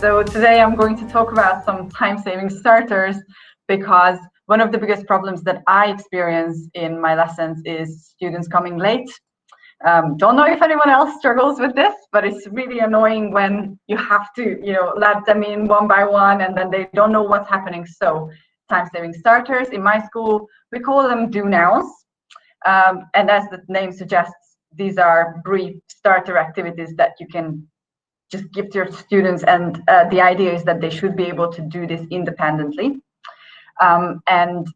So today I'm going to talk about some time-saving starters, because one of the biggest problems that I experience in my lessons is students coming late. Don't know if anyone else struggles with this, but it's really annoying when you have to, let them in one by one and then they don't know what's happening. So time-saving starters, in my school, we call them do-nows. And as the name suggests, these are brief starter activities that you can just give to your students, and the idea is that they should be able to do this independently. And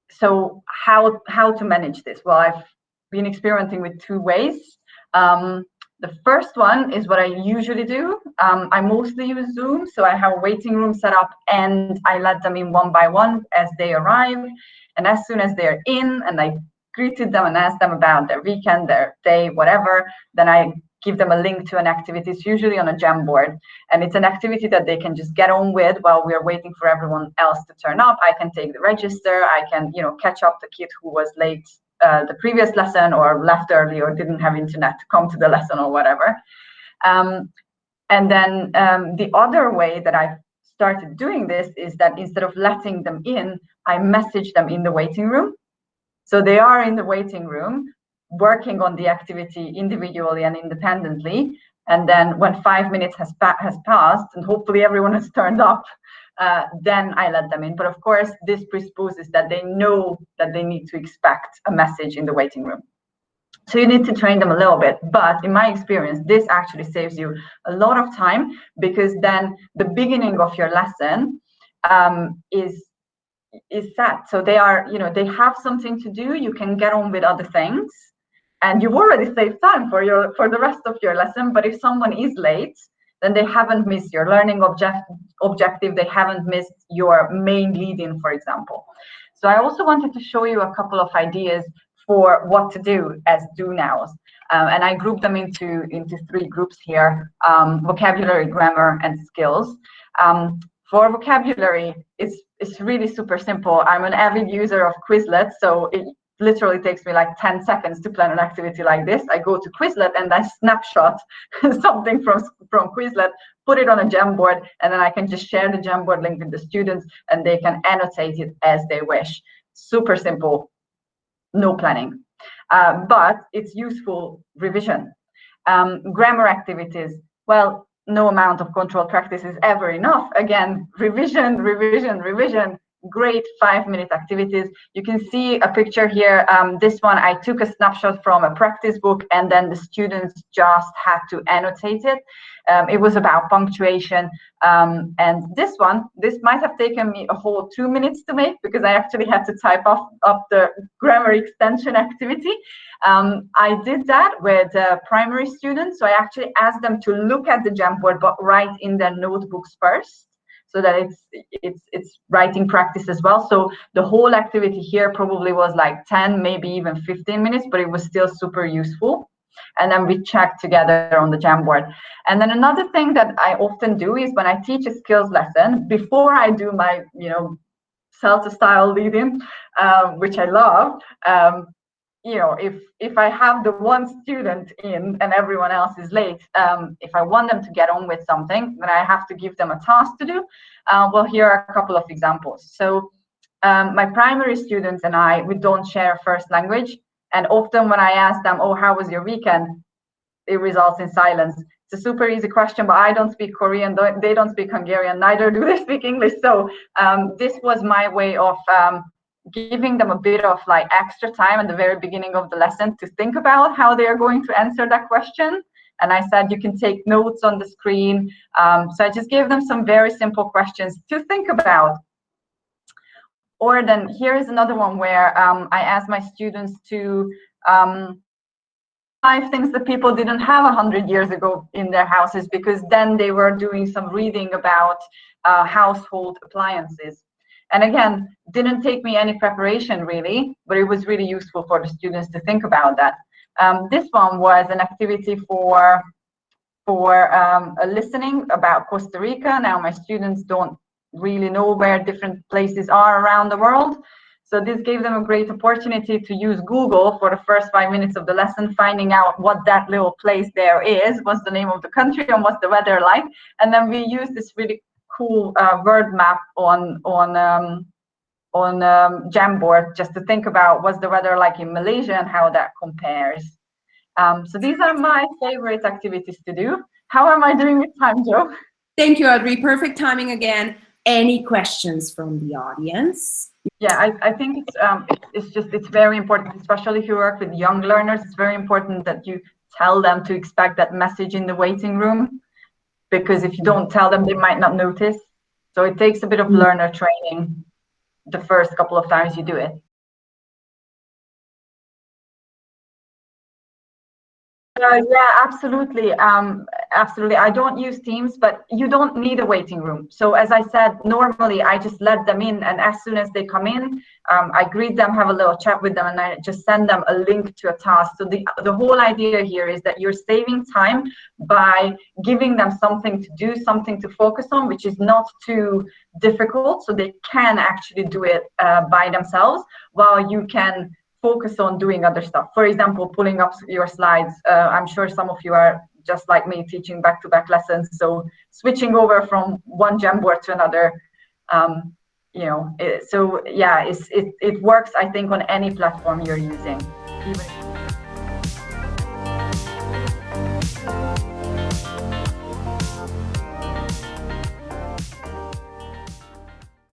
so how to manage this? Well, I've been experimenting with two ways. The first one is what I usually do. I mostly use Zoom, so I have a waiting room set up and I let them in one by one as they arrive. And as soon as they're in and I greeted them and asked them about their weekend, their day, whatever, then I give them a link to an activity. It's usually on a Jamboard, and it's an activity that they can just get on with while we are waiting for everyone else to turn up. I can take the register, I can catch up the kid who was late the previous lesson or left early or didn't have internet to come to the lesson or whatever. And then the other way that I've started doing this is that instead of letting them in, I message them in the waiting room. So they are in the waiting room working on the activity individually and independently, and then when 5 minutes has passed and hopefully everyone has turned up, then I let them in. But of course this presupposes that they know that they need to expect a message in the waiting room. So you need to train them a little bit, but in my experience this actually saves you a lot of time, because then the beginning of your lesson is set. So they are, they have something to do, you can get on with other things, and you've already saved time for the rest of your lesson. But if someone is late, then they haven't missed your learning objective, they haven't missed your main lead-in, for example. So I also wanted to show you a couple of ideas for what to do as do-nows. And I grouped them into three groups here: vocabulary, grammar, and skills. For vocabulary, it's really super simple. I'm an avid user of Quizlet, so it literally takes me like 10 seconds to plan an activity like this. I go to Quizlet and I snapshot something from Quizlet, put it on a Jamboard, and then I can just share the Jamboard link with the students and they can annotate it as they wish. Super simple, no planning. But it's useful revision. Grammar activities, well, no amount of controlled practice is ever enough. Again, revision, revision, revision. Great 5-minute activities. You can see a picture here. This one I took a snapshot from a practice book, and then the students just had to annotate it. It was about punctuation, and this might have taken me a whole 2 minutes to make, because I actually had to type up the grammar extension activity. I did that with primary students, so I actually asked them to look at the Jamboard but write in their notebooks first, so that it's writing practice as well. So the whole activity here probably was like 10, maybe even 15 minutes, but it was still super useful. And then we checked together on the Jamboard. And then another thing that I often do is when I teach a skills lesson, before I do my salsa style lead-in, which I love, if I have the one student in and everyone else is late, if I want them to get on with something, then I have to give them a task to do. Well, here are a couple of examples. So my primary students and we don't share a first language. And often when I ask them, oh, how was your weekend? It results in silence. It's a super easy question, but I don't speak Korean, they don't speak Hungarian, neither do they speak English. So this was my way of giving them a bit of like extra time at the very beginning of the lesson to think about how they are going to answer that question. And I said you can take notes on the screen. So I just gave them some very simple questions to think about. Or then here is another one where I asked my students to 5 things that people didn't have 100 years ago in their houses, because then they were doing some reading about household appliances. And again, didn't take me any preparation really, but it was really useful for the students to think about that. This one was an activity for a listening about Costa Rica. Now my students don't really know where different places are around the world. So this gave them a great opportunity to use Google for the first 5 minutes of the lesson, finding out what that little place there is, what's the name of the country, and what's the weather like. And then we used this really cool word map on Jamboard just to think about what's the weather like in Malaysia and how that compares. So these are my favorite activities to do. How am I doing with time, Joe? Thank you, Adri. Perfect timing again. Any questions from the audience? Yeah, I think it's very important, especially if you work with young learners. It's very important that you tell them to expect that message in the waiting room, because if you don't tell them, they might not notice. So it takes a bit of learner training the first couple of times you do it. Yeah, absolutely. Absolutely. I don't use Teams, but you don't need a waiting room. So as I said, normally I just let them in, and as soon as they come in, I greet them, have a little chat with them, and I just send them a link to a task. So the whole idea here is that you're saving time by giving them something to do, something to focus on, which is not too difficult, so they can actually do it by themselves, while you can focus on doing other stuff. For example, pulling up your slides. I'm sure some of you are just like me, teaching back-to-back lessons. So switching over from one Jamboard to another, so yeah, it works, I think, on any platform you're using.